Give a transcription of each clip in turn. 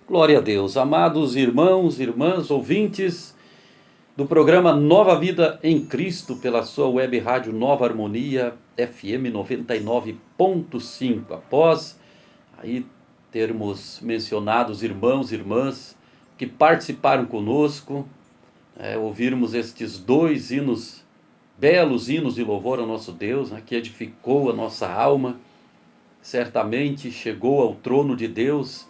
Glória a Deus, amados irmãos, irmãs, ouvintes do programa Nova Vida em Cristo pela sua web rádio Nova Harmonia FM 99.5. Após aí termos mencionado os irmãos e irmãs que participaram conosco, ouvirmos estes dois hinos, belos hinos de louvor ao nosso Deus, que edificou a nossa alma, certamente chegou ao trono de Deus.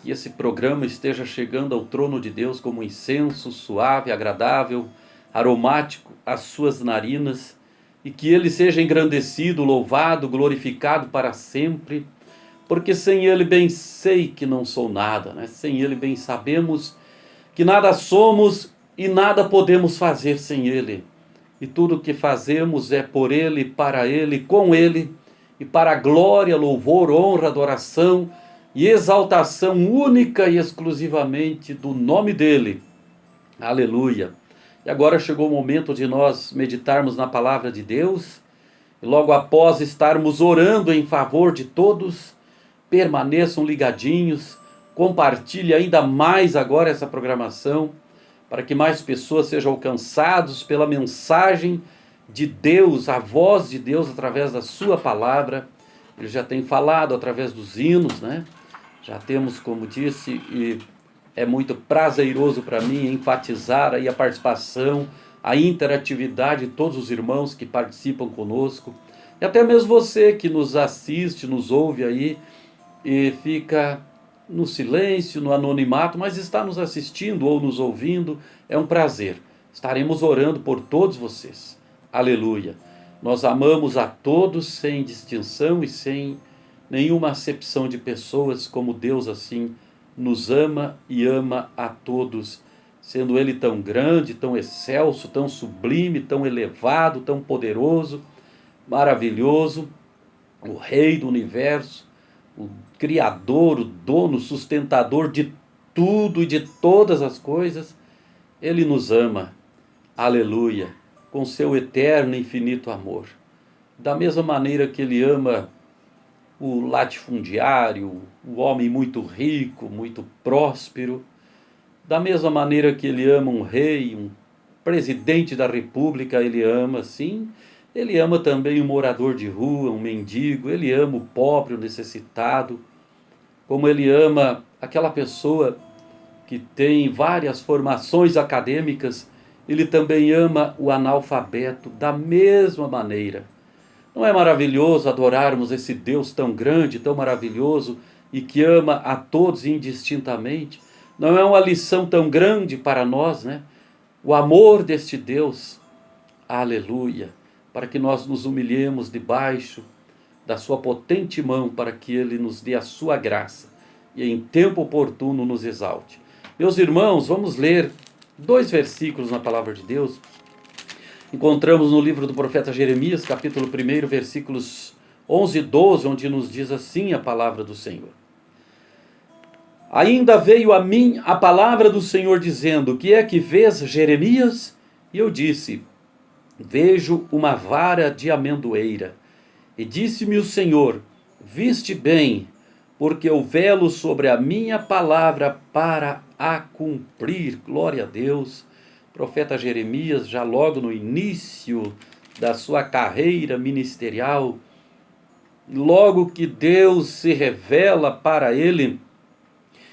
Que esse programa esteja chegando ao trono de Deus como um incenso suave, agradável, aromático às suas narinas, e que ele seja engrandecido, louvado, glorificado para sempre, porque sem ele bem sei que não sou nada, Sem ele bem sabemos que nada somos e nada podemos fazer sem ele. E tudo o que fazemos é por ele, para ele, com ele, e para a glória, louvor, honra, adoração e exaltação única e exclusivamente do nome dele. Aleluia. E agora chegou o momento de nós meditarmos na palavra de Deus, e logo após estarmos orando em favor de todos, permaneçam ligadinhos, compartilhe ainda mais agora essa programação, para que mais pessoas sejam alcançadas pela mensagem de Deus, a voz de Deus através da sua palavra. Ele já tem falado através dos hinos, Já temos, como disse, e é muito prazeroso para mim enfatizar aí a participação, a interatividade de todos os irmãos que participam conosco, e até mesmo você que nos assiste, nos ouve aí e fica no silêncio, no anonimato, mas está nos assistindo ou nos ouvindo, é um prazer. Estaremos orando por todos vocês. Aleluia. Nós amamos a todos sem distinção e sem nenhuma acepção de pessoas, como Deus assim nos ama e ama a todos, sendo Ele tão grande, tão excelso, tão sublime, tão elevado, tão poderoso, maravilhoso, o Rei do Universo, o Criador, o dono, sustentador de tudo e de todas as coisas. Ele nos ama, aleluia, com seu eterno e infinito amor. Da mesma maneira que Ele ama o latifundiário, o homem muito rico, muito próspero, da mesma maneira que ele ama um rei, um presidente da república, ele ama sim, ele ama também um morador de rua, um mendigo, ele ama o pobre, o necessitado, como ele ama aquela pessoa que tem várias formações acadêmicas, ele também ama o analfabeto da mesma maneira. Não é maravilhoso adorarmos esse Deus tão grande, tão maravilhoso e que ama a todos indistintamente? Não é uma lição tão grande para nós, O amor deste Deus, aleluia, para que nós nos humilhemos debaixo da sua potente mão, para que Ele nos dê a sua graça e em tempo oportuno nos exalte. Meus irmãos, vamos ler 2 versículos na palavra de Deus. Encontramos no livro do profeta Jeremias, capítulo 1, versículos 11 e 12, onde nos diz assim a palavra do Senhor. Ainda veio a mim a palavra do Senhor dizendo: que é que vês, Jeremias? E eu disse: vejo uma vara de amendoeira. E disse-me o Senhor: viste bem, porque eu velo sobre a minha palavra para a cumprir. Glória a Deus. Profeta Jeremias, já logo no início da sua carreira ministerial, logo que Deus se revela para ele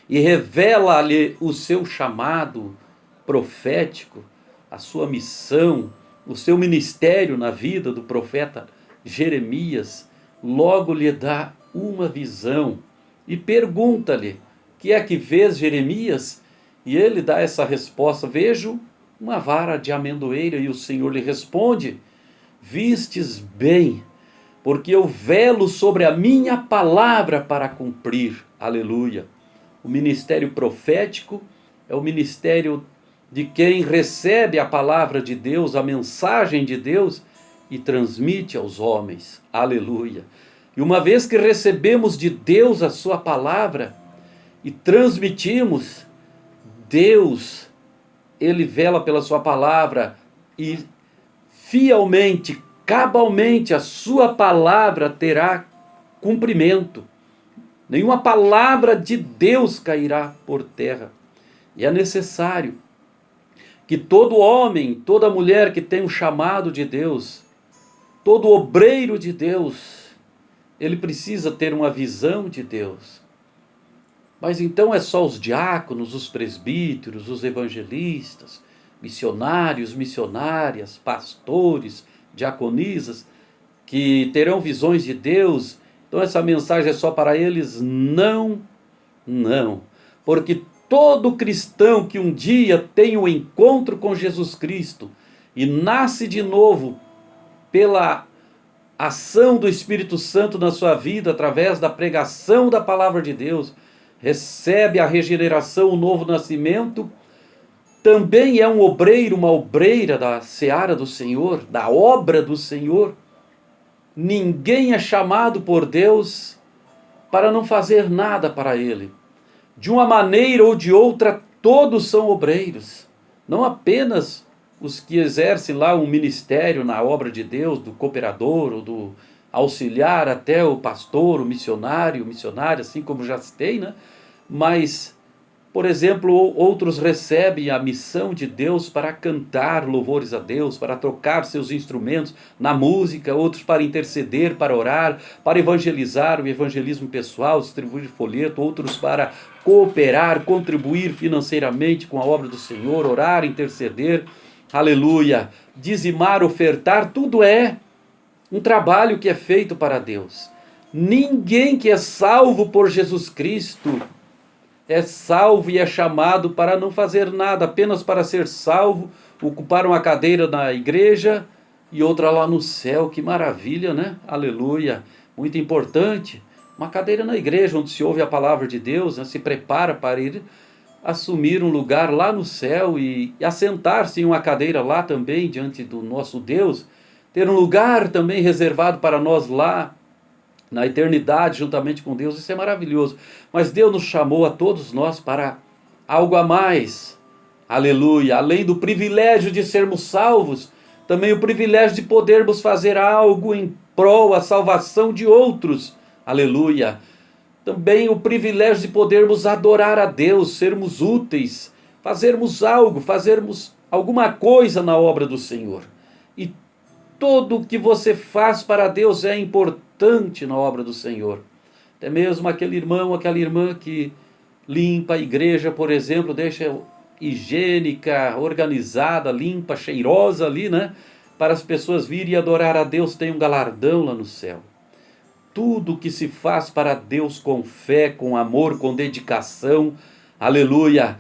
e revela-lhe o seu chamado profético, a sua missão, o seu ministério na vida do profeta Jeremias, logo lhe dá uma visão e pergunta-lhe: que é que vês, Jeremias? E ele dá essa resposta: vejo uma vara de amendoeira. E o Senhor lhe responde: vistes bem, porque eu velo sobre a minha palavra para cumprir. Aleluia. O ministério profético é o ministério de quem recebe a palavra de Deus, a mensagem de Deus, e transmite aos homens. Aleluia. E uma vez que recebemos de Deus a sua palavra e transmitimos, Deus, Ele vela pela sua palavra e fielmente, cabalmente, a sua palavra terá cumprimento. Nenhuma palavra de Deus cairá por terra. E é necessário que todo homem, toda mulher que tem um chamado de Deus, todo obreiro de Deus, ele precisa ter uma visão de Deus. Mas então é só os diáconos, os presbíteros, os evangelistas, missionários, missionárias, pastores, diaconisas, que terão visões de Deus? Então essa mensagem é só para eles? Não, não. Porque todo cristão que um dia tem um encontro com Jesus Cristo e nasce de novo pela ação do Espírito Santo na sua vida, através da pregação da palavra de Deus, recebe a regeneração, o novo nascimento, também é um obreiro, uma obreira da seara do Senhor, da obra do Senhor. Ninguém é chamado por Deus para não fazer nada para Ele. De uma maneira ou de outra, todos são obreiros. Não apenas os que exercem lá um ministério na obra de Deus, do cooperador ou do auxiliar, até o pastor, o missionário, missionária, assim como já citei, né? Mas, por exemplo, outros recebem a missão de Deus para cantar louvores a Deus, para tocar seus instrumentos na música, outros para interceder, para orar, para evangelizar, o evangelismo pessoal, distribuir folheto, outros para cooperar, contribuir financeiramente com a obra do Senhor, orar, interceder, aleluia, dizimar, ofertar, tudo é um trabalho que é feito para Deus. Ninguém que é salvo por Jesus Cristo é salvo e é chamado para não fazer nada, apenas para ser salvo, ocupar uma cadeira na igreja e outra lá no céu. Que maravilha, né? Aleluia, muito importante. Uma cadeira na igreja onde se ouve a palavra de Deus, né? Se prepara para ir assumir um lugar lá no céu e assentar-se em uma cadeira lá também diante do nosso Deus, ter um lugar também reservado para nós lá na eternidade juntamente com Deus. Isso é maravilhoso. Mas Deus nos chamou a todos nós para algo a mais, aleluia, além do privilégio de sermos salvos, também o privilégio de podermos fazer algo em prol da salvação de outros, aleluia. Também o privilégio de podermos adorar a Deus, sermos úteis, fazermos algo, fazermos alguma coisa na obra do Senhor. E tudo o que você faz para Deus é importante na obra do Senhor. Até mesmo aquele irmão, aquela irmã que limpa a igreja, por exemplo, deixa higiênica, organizada, limpa, cheirosa ali, né? Para as pessoas virem e adorar a Deus, tem um galardão lá no céu. Tudo que se faz para Deus com fé, com amor, com dedicação, aleluia,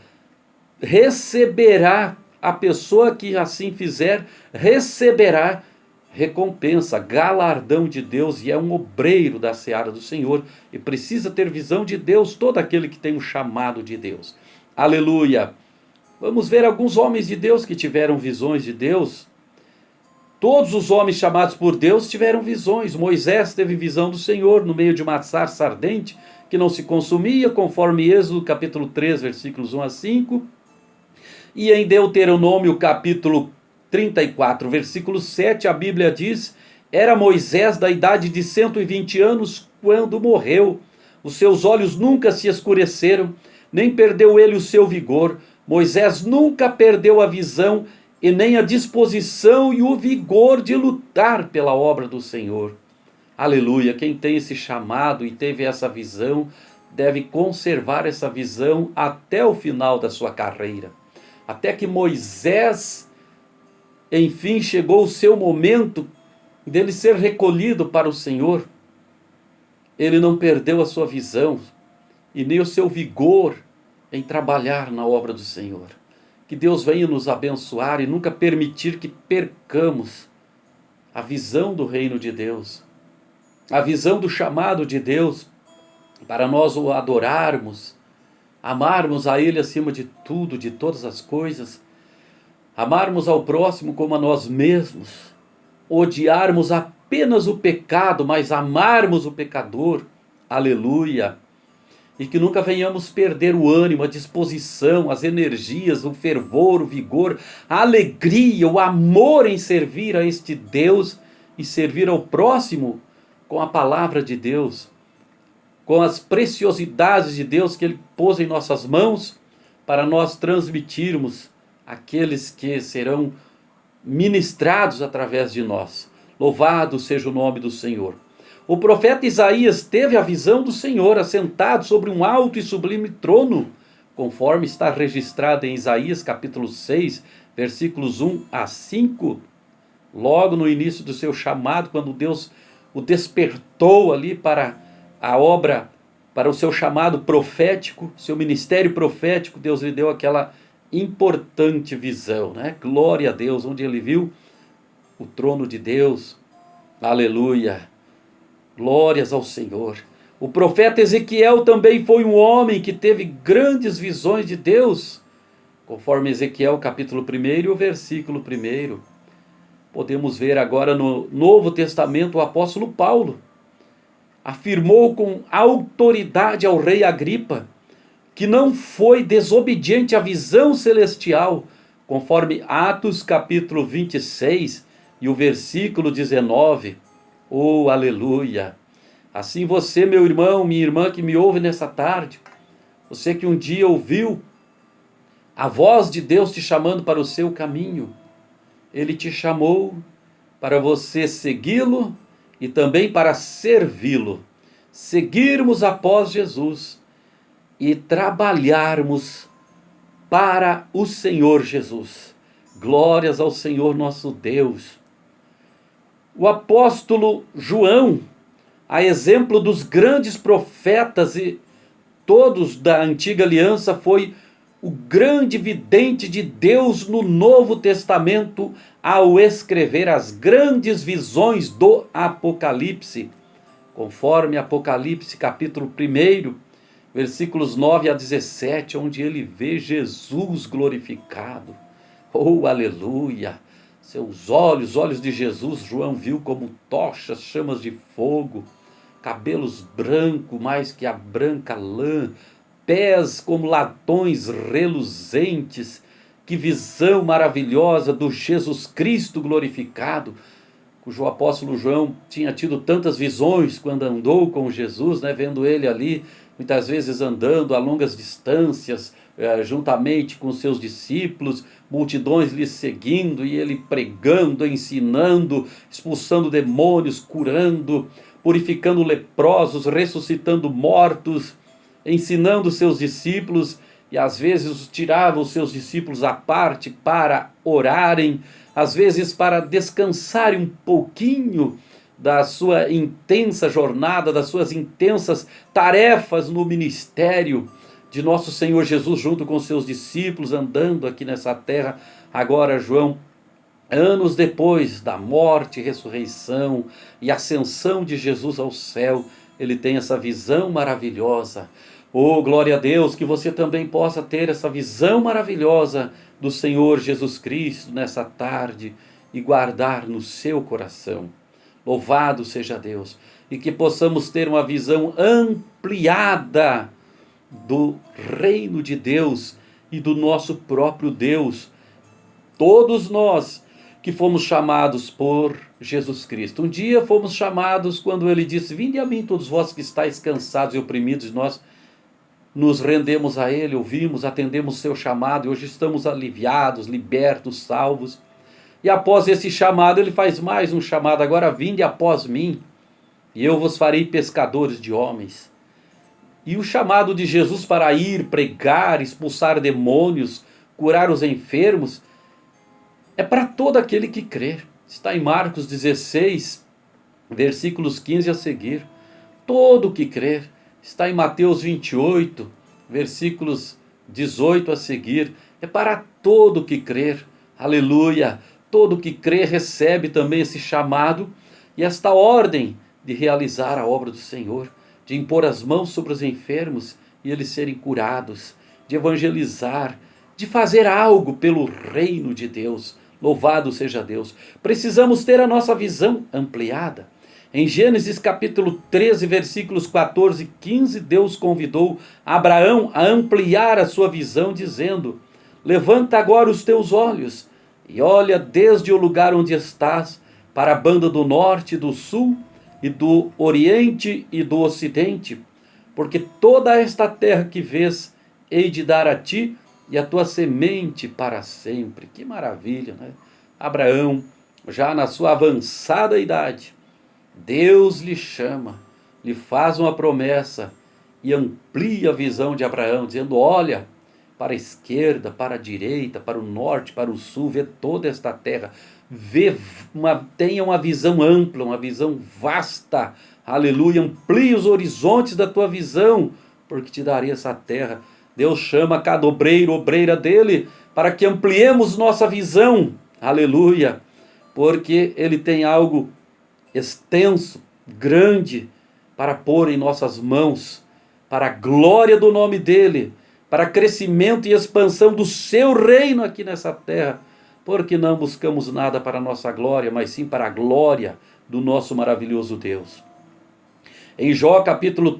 receberá, a pessoa que assim fizer, receberá recompensa, galardão de Deus, e é um obreiro da seara do Senhor, e precisa ter visão de Deus, todo aquele que tem um chamado de Deus. Aleluia! Vamos ver alguns homens de Deus que tiveram visões de Deus. Todos os homens chamados por Deus tiveram visões. Moisés teve visão do Senhor no meio de uma sarça ardente que não se consumia, conforme Êxodo capítulo 3, versículos 1 a 5. E em Deuteronômio capítulo 34, versículo 7, a Bíblia diz: era Moisés da idade de 120 anos quando morreu. Os seus olhos nunca se escureceram, nem perdeu ele o seu vigor. Moisés nunca perdeu a visão e nem a disposição e o vigor de lutar pela obra do Senhor. Aleluia! Quem tem esse chamado e teve essa visão, deve conservar essa visão até o final da sua carreira. Até que Moisés, enfim, chegou o seu momento dele ser recolhido para o Senhor, ele não perdeu a sua visão e nem o seu vigor em trabalhar na obra do Senhor. Que Deus venha nos abençoar e nunca permitir que percamos a visão do reino de Deus, a visão do chamado de Deus, para nós o adorarmos, amarmos a Ele acima de tudo, de todas as coisas, amarmos ao próximo como a nós mesmos, odiarmos apenas o pecado, mas amarmos o pecador, aleluia. E que nunca venhamos perder o ânimo, a disposição, as energias, o fervor, o vigor, a alegria, o amor em servir a este Deus e servir ao próximo com a palavra de Deus. com as preciosidades de Deus que Ele pôs em nossas mãos, para nós transmitirmos àqueles que serão ministrados através de nós. Louvado seja o nome do Senhor. O profeta Isaías teve a visão do Senhor assentado sobre um alto e sublime trono, conforme está registrado em Isaías capítulo 6, versículos 1 a 5, logo no início do seu chamado, quando Deus o despertou ali para a obra, para o seu chamado profético, seu ministério profético. Deus lhe deu aquela importante visão, né? Glória a Deus, onde ele viu o trono de Deus. Aleluia, glórias ao Senhor. O profeta Ezequiel também foi um homem que teve grandes visões de Deus, conforme Ezequiel capítulo 1 e o versículo 1. Podemos ver agora no Novo Testamento o apóstolo Paulo afirmou com autoridade ao rei Agripa que não foi desobediente à visão celestial, conforme Atos capítulo 26 e o versículo 19. Oh, aleluia! Assim você, meu irmão, minha irmã que me ouve nessa tarde, você que um dia ouviu a voz de Deus te chamando para o seu caminho, Ele te chamou para você segui-lo e também para servi-lo, seguirmos após Jesus e trabalharmos para o Senhor Jesus. Glórias ao Senhor nosso Deus. O apóstolo João, a exemplo dos grandes profetas e todos da antiga aliança, foi o grande vidente de Deus no Novo Testamento ao escrever as grandes visões do Apocalipse, conforme Apocalipse capítulo 1, versículos 9 a 17, onde ele vê Jesus glorificado. Oh, aleluia! Seus olhos de Jesus, João viu como tochas, chamas de fogo, cabelos brancos mais que a branca lã, pés como latões reluzentes. Que visão maravilhosa do Jesus Cristo glorificado, cujo apóstolo João tinha tido tantas visões quando andou com Jesus, né, vendo ele ali, muitas vezes andando a longas distâncias, juntamente com seus discípulos, multidões lhe seguindo, e ele pregando, ensinando, expulsando demônios, curando, purificando leprosos, ressuscitando mortos, ensinando seus discípulos, e às vezes tirava os seus discípulos à parte para orarem, às vezes para descansarem um pouquinho da sua intensa jornada, das suas intensas tarefas no ministério de nosso Senhor Jesus junto com seus discípulos, andando aqui nessa terra. Agora João, anos depois da morte, ressurreição e ascensão de Jesus ao céu, ele tem essa visão maravilhosa. Oh, glória a Deus, que você também possa ter essa visão maravilhosa do Senhor Jesus Cristo nessa tarde e guardar no seu coração. Louvado seja Deus, e que possamos ter uma visão ampliada do reino de Deus e do nosso próprio Deus. Todos nós que fomos chamados por Jesus Cristo. Um dia fomos chamados quando ele disse: vinde a mim todos vós que estáis cansados e oprimidos. Nós nos rendemos a ele, ouvimos, atendemos seu chamado, e hoje estamos aliviados, libertos, salvos. E após esse chamado, ele faz mais um chamado: agora vinde após mim, e eu vos farei pescadores de homens. E o chamado de Jesus para ir, pregar, expulsar demônios, curar os enfermos, é para todo aquele que crer. Está em Marcos 16, versículos 15 a seguir. Todo que crer. Está em Mateus 28, versículos 18 a seguir. É para todo que crer. Aleluia! Todo que crer recebe também esse chamado e esta ordem de realizar a obra do Senhor, de impor as mãos sobre os enfermos e eles serem curados, de evangelizar, de fazer algo pelo reino de Deus. Louvado seja Deus. Precisamos ter a nossa visão ampliada. Em Gênesis capítulo 13, versículos 14 e 15, Deus convidou Abraão a ampliar a sua visão, dizendo: levanta agora os teus olhos e olha desde o lugar onde estás para a banda do norte, do sul e do oriente e do ocidente. porque toda esta terra que vês hei de dar a ti e a tua semente para sempre. Que maravilha, né? Abraão, já na sua avançada idade, Deus lhe chama, lhe faz uma promessa e amplia a visão de Abraão, dizendo: olha para a esquerda, para a direita, para o norte, para o sul, vê toda esta terra, tenha uma visão ampla, uma visão vasta, aleluia, amplie os horizontes da tua visão, porque te darei essa terra. Deus chama cada obreiro, obreira dele, para que ampliemos nossa visão, aleluia, porque ele tem algo extenso, grande, para pôr em nossas mãos, para a glória do nome dele, para crescimento e expansão do seu reino aqui nessa terra, porque não buscamos nada para a nossa glória, mas sim para a glória do nosso maravilhoso Deus. Em Jó capítulo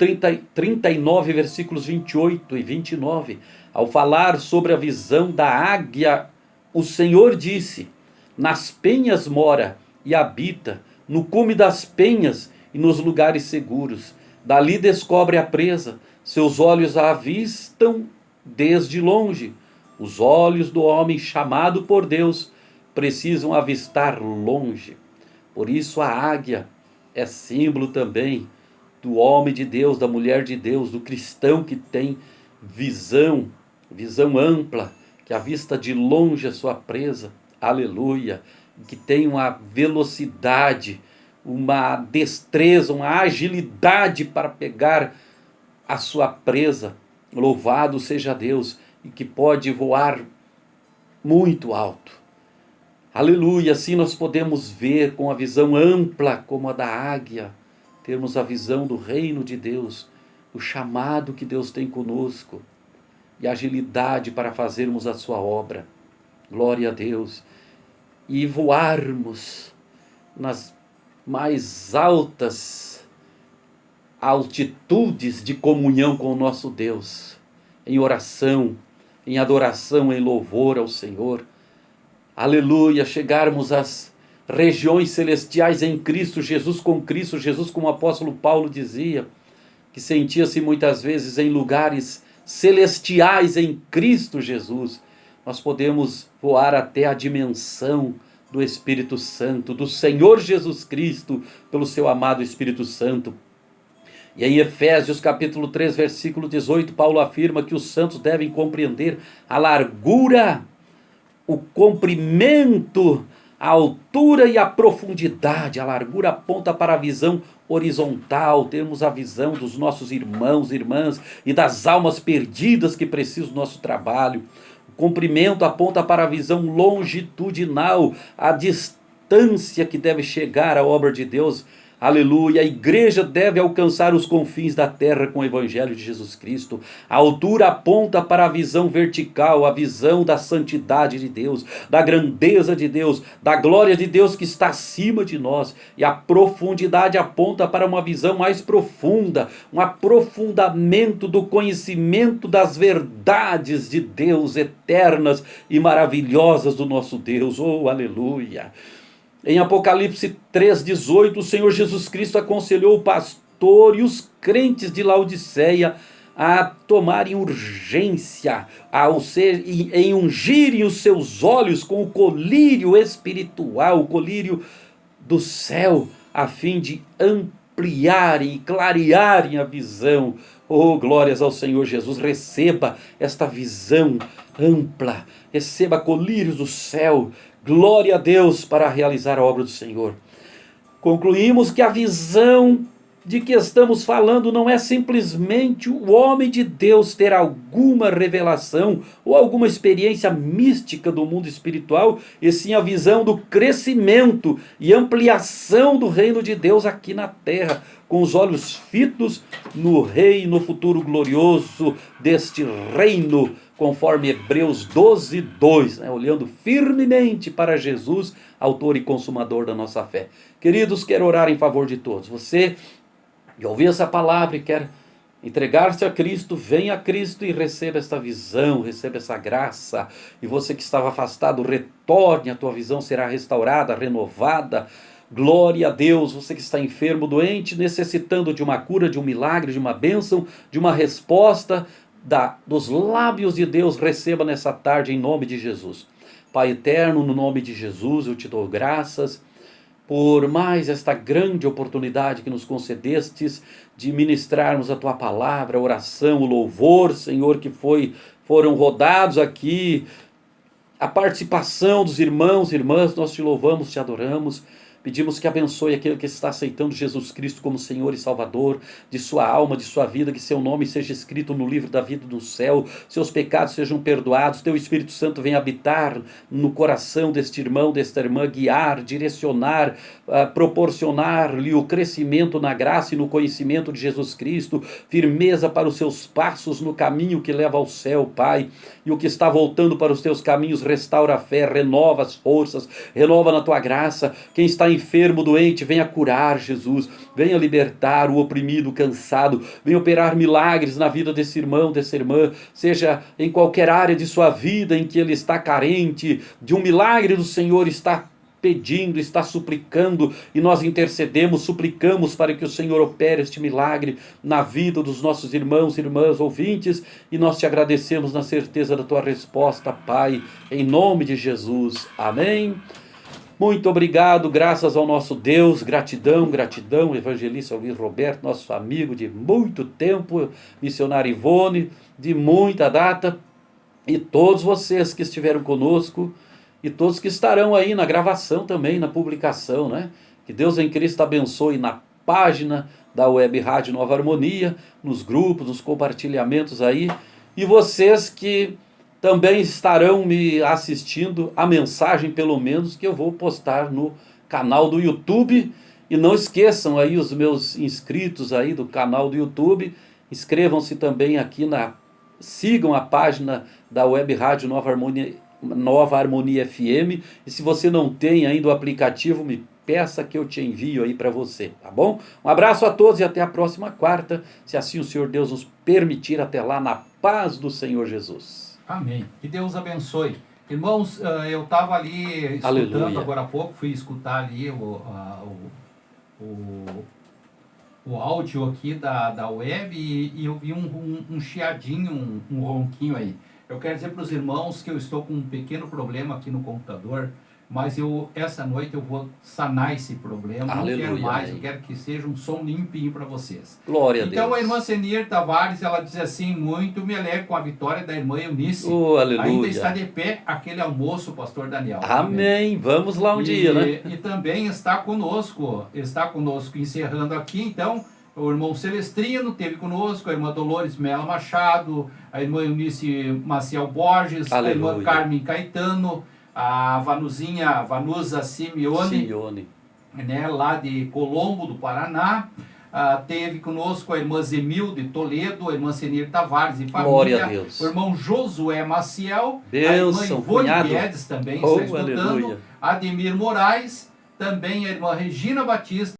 39, versículos 28 e 29, ao falar sobre a visão da águia, o Senhor disse: nas penhas mora e habita, no cume das penhas e nos lugares seguros. Dali descobre a presa, seus olhos a avistam desde longe. Os olhos do homem chamado por Deus precisam avistar longe. Por isso a águia é símbolo também do homem de Deus, da mulher de Deus, do cristão que tem visão ampla, que avista de longe a sua presa, aleluia, que tem uma velocidade, uma destreza, uma agilidade para pegar a sua presa. Louvado seja Deus, e que pode voar muito alto. Aleluia, assim nós podemos ver com a visão ampla como a da águia, termos a visão do reino de Deus, o chamado que Deus tem conosco e a agilidade para fazermos a sua obra. Glória a Deus. E voarmos nas mais altas altitudes de comunhão com o nosso Deus, em oração, em adoração, em louvor ao Senhor. Aleluia, chegarmos às regiões celestiais em Cristo Jesus, com Cristo Jesus, como o apóstolo Paulo dizia, que sentia-se muitas vezes em lugares celestiais em Cristo Jesus. Nós podemos voar até a dimensão do Espírito Santo, do Senhor Jesus Cristo, pelo seu amado Espírito Santo. E em Efésios capítulo 3, versículo 18, Paulo afirma que os santos devem compreender a largura, o comprimento, a altura e a profundidade. A largura aponta para a visão horizontal, temos a visão dos nossos irmãos, irmãs e das almas perdidas que precisam do nosso trabalho. O comprimento aponta para a visão longitudinal, a distância que deve chegar a obra de Deus. Aleluia, a igreja deve alcançar os confins da terra com o evangelho de Jesus Cristo. A altura aponta para a visão vertical, a visão da santidade de Deus, da grandeza de Deus, da glória de Deus que está acima de nós. E a profundidade aponta para uma visão mais profunda, um aprofundamento do conhecimento das verdades de Deus eternas e maravilhosas do nosso Deus. Oh, aleluia! Em Apocalipse 3,18, o Senhor Jesus Cristo aconselhou o pastor e os crentes de Laodiceia a tomarem urgência, em ungirem os seus olhos com o colírio espiritual, o colírio do céu, a fim de ampliarem e clarearem a visão. Oh, glórias ao Senhor Jesus, receba esta visão ampla, receba colírios do céu. Glória a Deus para realizar a obra do Senhor. Concluímos que a visão de que estamos falando não é simplesmente o homem de Deus ter alguma revelação ou alguma experiência mística do mundo espiritual, e sim a visão do crescimento e ampliação do reino de Deus aqui na terra, com os olhos fitos no rei e no futuro glorioso deste reino, conforme Hebreus 12:2, olhando firmemente para Jesus, autor e consumador da nossa fé. Queridos, quero orar em favor de todos. Você que ouviu essa palavra e quer entregar-se a Cristo, venha a Cristo e receba esta visão, receba essa graça. E você que estava afastado, retorne, a tua visão será restaurada, renovada. Glória a Deus, você que está enfermo, doente, necessitando de uma cura, de um milagre, de uma bênção, de uma resposta dos lábios de Deus, receba nessa tarde em nome de Jesus. Pai eterno, no nome de Jesus, eu te dou graças por mais esta grande oportunidade que nos concedestes de ministrarmos a tua palavra, a oração, o louvor, Senhor, que foram rodados aqui, a participação dos irmãos e irmãs, nós te louvamos, te adoramos. Pedimos que abençoe aquele que está aceitando Jesus Cristo como Senhor e Salvador de sua alma, de sua vida, que seu nome seja escrito no livro da vida do céu, seus pecados sejam perdoados, teu Espírito Santo venha habitar no coração deste irmão, desta irmã, guiar, direcionar, proporcionar-lhe o crescimento na graça e no conhecimento de Jesus Cristo, firmeza para os seus passos no caminho que leva ao céu, Pai, e o que está voltando para os teus caminhos, restaura a fé, renova as forças, renova na tua graça. Quem está enfermo, doente, venha curar, Jesus, venha libertar o oprimido, o cansado, venha operar milagres na vida desse irmão, dessa irmã, seja em qualquer área de sua vida em que ele está carente de um milagre do Senhor, está pedindo, está suplicando, e nós intercedemos, suplicamos para que o Senhor opere este milagre na vida dos nossos irmãos e irmãs ouvintes, e nós te agradecemos na certeza da tua resposta, Pai, em nome de Jesus, amém. Muito obrigado, graças ao nosso Deus, gratidão, gratidão, evangelista Luiz Roberto, nosso amigo de muito tempo, missionário Ivone, de muita data, e todos vocês que estiveram conosco, e todos que estarão aí na gravação também, na publicação, né? Que Deus em Cristo abençoe na página da Web Rádio Nova Harmonia, nos grupos, nos compartilhamentos aí, e vocês que também estarão me assistindo, a mensagem pelo menos que eu vou postar no canal do YouTube. E não esqueçam aí os meus inscritos aí do canal do YouTube, inscrevam-se também aqui sigam a página da Web Rádio Nova Harmonia FM, e se você não tem ainda o aplicativo, me peça que eu te envio aí para você, tá bom? Um abraço a todos e até a próxima quarta, se assim o Senhor Deus nos permitir, até lá, na paz do Senhor Jesus. Amém. Que Deus abençoe. Irmãos, eu estava ali escutando, Aleluia. agora há pouco, fui escutar ali o áudio aqui da web e eu vi um chiadinho, um ronquinho aí. Eu quero dizer para os irmãos que eu estou com um pequeno problema aqui no computador, mas essa noite eu vou sanar esse problema. Aleluia, não quero mais, amém. eu quero que seja um som limpinho para vocês. Glória a Deus. Então a irmã Senir Tavares, ela diz assim: muito me alegro com a vitória da irmã Eunice. Aleluia. Ainda está de pé aquele almoço, pastor Daniel. Amém. Vamos lá um dia, né? E também está conosco, encerrando aqui, então, o irmão Celestrino teve conosco, a irmã Dolores Mela Machado, a irmã Eunice Maciel Borges, Aleluia. a irmã Carmen Caetano, a Vanusa Simeone, né, lá de Colombo, do Paraná. Teve conosco a irmã Zemilde Toledo, a irmã Senir Tavares e família. Glória a Deus. O irmão Josué Maciel, Bênção, a irmã Ivone cunhado. Guedes também está escutando. Aleluia. Ademir Moraes, também a irmã Regina Batista.